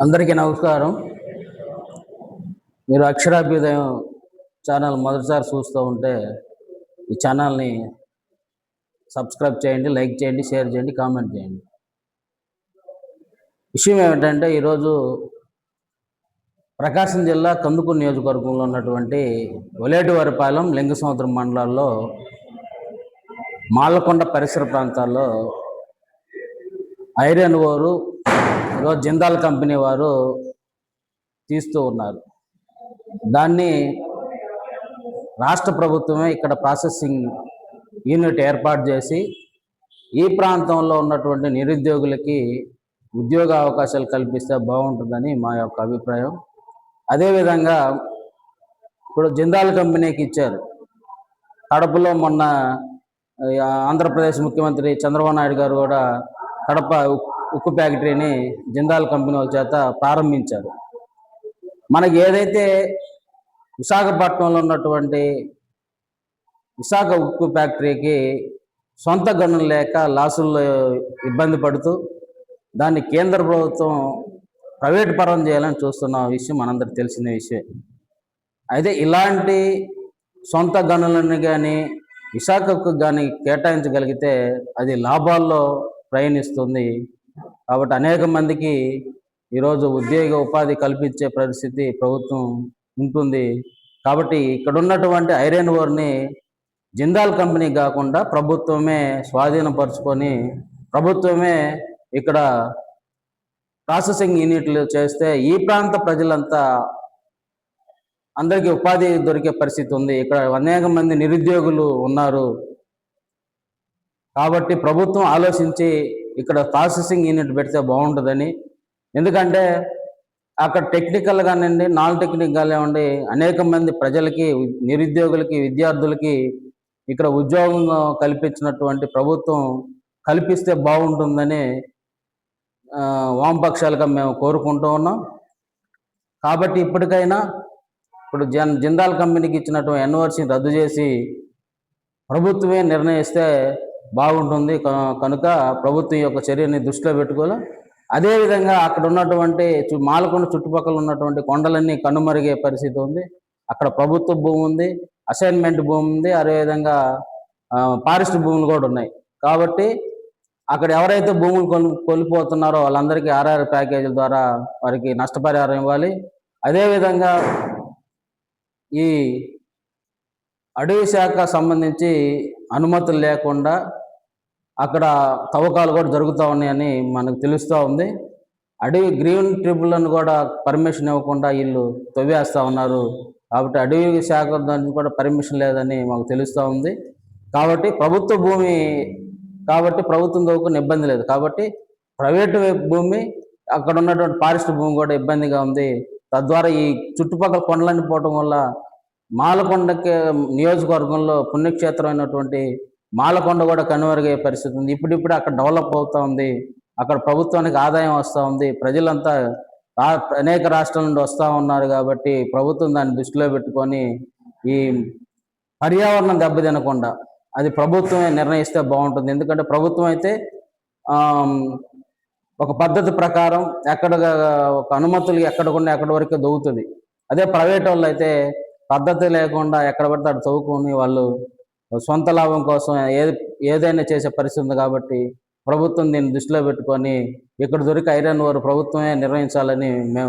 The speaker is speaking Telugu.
అందరికీ నమస్కారం. మీరు అక్షరాభ్యుదయం ఛానల్ మొదటిసారి చూస్తూ ఉంటే ఈ ఛానల్ని సబ్స్క్రైబ్ చేయండి, లైక్ చేయండి, షేర్ చేయండి, కామెంట్ చేయండి. విషయం ఏమిటంటే ఈరోజు ప్రకాశం జిల్లా కందుకూరు నియోజకవర్గంలో ఉన్నటువంటి ఒలేటివారిపాలెం, లింగసముద్రం మండలాల్లో మాలకొండ పరిసర ప్రాంతాల్లో ఐరన్ ఓరు ఈరోజు జిందాల్ కంపెనీ వారు తీస్తూ ఉన్నారు. దాన్ని రాష్ట్ర ప్రభుత్వమే ఇక్కడ ప్రాసెసింగ్ యూనిట్ ఏర్పాటు చేసి ఈ ప్రాంతంలో ఉన్నటువంటి నిరుద్యోగులకి ఉద్యోగ అవకాశాలు కల్పిస్తే బాగుంటుందని మా యొక్క అభిప్రాయం. అదేవిధంగా ఇప్పుడు జిందాల్ కంపెనీకి ఇచ్చారు. కడపలో మొన్న ఆంధ్రప్రదేశ్ ముఖ్యమంత్రి చంద్రబాబు నాయుడు గారు కూడా కడప ఉక్కు ఫ్యాక్టరీని జిందాల్ కంపెనీ వాళ్ళ చేత ప్రారంభించారు. మనకి ఏదైతే విశాఖపట్నంలో ఉన్నటువంటి విశాఖ ఉక్కు ఫ్యాక్టరీకి సొంత గనులు లేక లాసుల్లో ఇబ్బంది పడుతూ దాన్ని కేంద్ర ప్రభుత్వం ప్రైవేట్ పరం చేయాలని చూస్తున్న విషయం మనందరికి తెలిసిన విషయం. అయితే ఇలాంటి సొంత గనులను కానీ విశాఖకు కానీ కేటాయించగలిగితే అది లాభాల్లో ప్రయాణిస్తుంది. కాబట్టి అనేక మందికి ఈరోజు ఉద్యోగ ఉపాధి కల్పించే పరిస్థితి ప్రభుత్వం ఉంటుంది. కాబట్టి ఇక్కడ ఉన్నటువంటి ఐరన్ ఓర్ని జిందాల్ కంపెనీ కాకుండా ప్రభుత్వమే స్వాధీనపరుచుకొని ప్రభుత్వమే ఇక్కడ ప్రాసెసింగ్ యూనిట్లు చేస్తే ఈ ప్రాంత ప్రజలంతా అందరికీ ఉపాధి దొరికే పరిస్థితి ఉంది. ఇక్కడ అనేక మంది నిరుద్యోగులు ఉన్నారు. కాబట్టి ప్రభుత్వం ఆలోచించి ఇక్కడ ప్రాసెసింగ్ యూనిట్ పెడితే బాగుంటుందని. ఎందుకంటే అక్కడ టెక్నికల్ కానివ్వండి, నాన్ టెక్నికల్ కానివ్వండి, అనేక మంది ప్రజలకి, నిరుద్యోగులకి, విద్యార్థులకి ఇక్కడ ఉద్యోగం కల్పించినటువంటి ప్రభుత్వం కల్పిస్తే బాగుంటుందని వామపక్షాలుగా మేము కోరుకుంటూ ఉన్నాం. కాబట్టి ఇప్పటికైనా ఇప్పుడు జిందాల్ కంపెనీకి ఇచ్చినటువంటి ఎన్ఓసిని రద్దు చేసి ప్రభుత్వమే నిర్ణయిస్తే బాగుంటుంది. కనుక ప్రభుత్వం యొక్క చర్యని దృష్టిలో పెట్టుకోవాలి. అదేవిధంగా అక్కడ ఉన్నటువంటి మాలకొండ చుట్టుపక్కల ఉన్నటువంటి కొండలన్నీ కనుమరిగే పరిస్థితి ఉంది. అక్కడ ప్రభుత్వ భూమి ఉంది, అసైన్మెంట్ భూమి ఉంది, అదేవిధంగా ఫారెస్ట్ భూములు కూడా ఉన్నాయి. కాబట్టి అక్కడ ఎవరైతే భూములు కోల్పోతున్నారో వాళ్ళందరికీ ఆర్ఆర్ ప్యాకేజీల ద్వారా వారికి నష్టపరిహారం ఇవ్వాలి. అదేవిధంగా ఈ అడవి శాఖ సంబంధించి అనుమతులు లేకుండా అక్కడ తవ్వకాలు కూడా జరుగుతూ ఉన్నాయని మనకు తెలుస్తూ ఉంది. అడవి గ్రీన్ ట్రిబ్యునల్ కూడా పర్మిషన్ ఇవ్వకుండా వీళ్ళు తవ్వేస్తూ ఉన్నారు. కాబట్టి అడవి శాఖ దానికి కూడా పర్మిషన్ లేదని మాకు తెలుస్తూ ఉంది. కాబట్టి ప్రభుత్వ భూమి కాబట్టి ప్రభుత్వం తవ్వుకునే ఇబ్బంది లేదు. కాబట్టి ప్రైవేటు భూమి, అక్కడ ఉన్నటువంటి ఫారెస్ట్ భూమి కూడా ఇబ్బందిగా ఉంది. తద్వారా ఈ చుట్టుపక్కల కొండలన్నీ పోవటం వల్ల మాలకొండకి నియోజకవర్గంలో పుణ్యక్షేత్రం అయినటువంటి మాలకొండ కూడా కనుమరుగే పరిస్థితి ఉంది. ఇప్పుడిప్పుడు అక్కడ డెవలప్ అవుతూ ఉంది. అక్కడ ప్రభుత్వానికి ఆదాయం వస్తూ ఉంది. ప్రజలంతా అనేక రాష్ట్రాల నుండి వస్తూ ఉన్నారు. కాబట్టి ప్రభుత్వం దాన్ని దృష్టిలో పెట్టుకొని ఈ పర్యావరణం దెబ్బతినకుండా అది ప్రభుత్వమే నిర్ణయిస్తే బాగుంటుంది. ఎందుకంటే ప్రభుత్వం అయితే ఒక పద్ధతి ప్రకారం ఎక్కడ ఒక అనుమతులు ఎక్కడకుండా ఎక్కడి వరకు దొవుతుంది. అదే ప్రైవేట్ వాళ్ళు అయితే పద్ధతి లేకుండా ఎక్కడ పడితే అక్కడ చదువుకొని వాళ్ళు సొంత లాభం కోసం ఏదైనా చేసే పరిస్థితి ఉంది. కాబట్టి ప్రభుత్వం దీన్ని దృష్టిలో పెట్టుకొని ఇక్కడ దొరికి ఐరన్ ఓర్ ప్రభుత్వమే నిర్వహించాలని మేము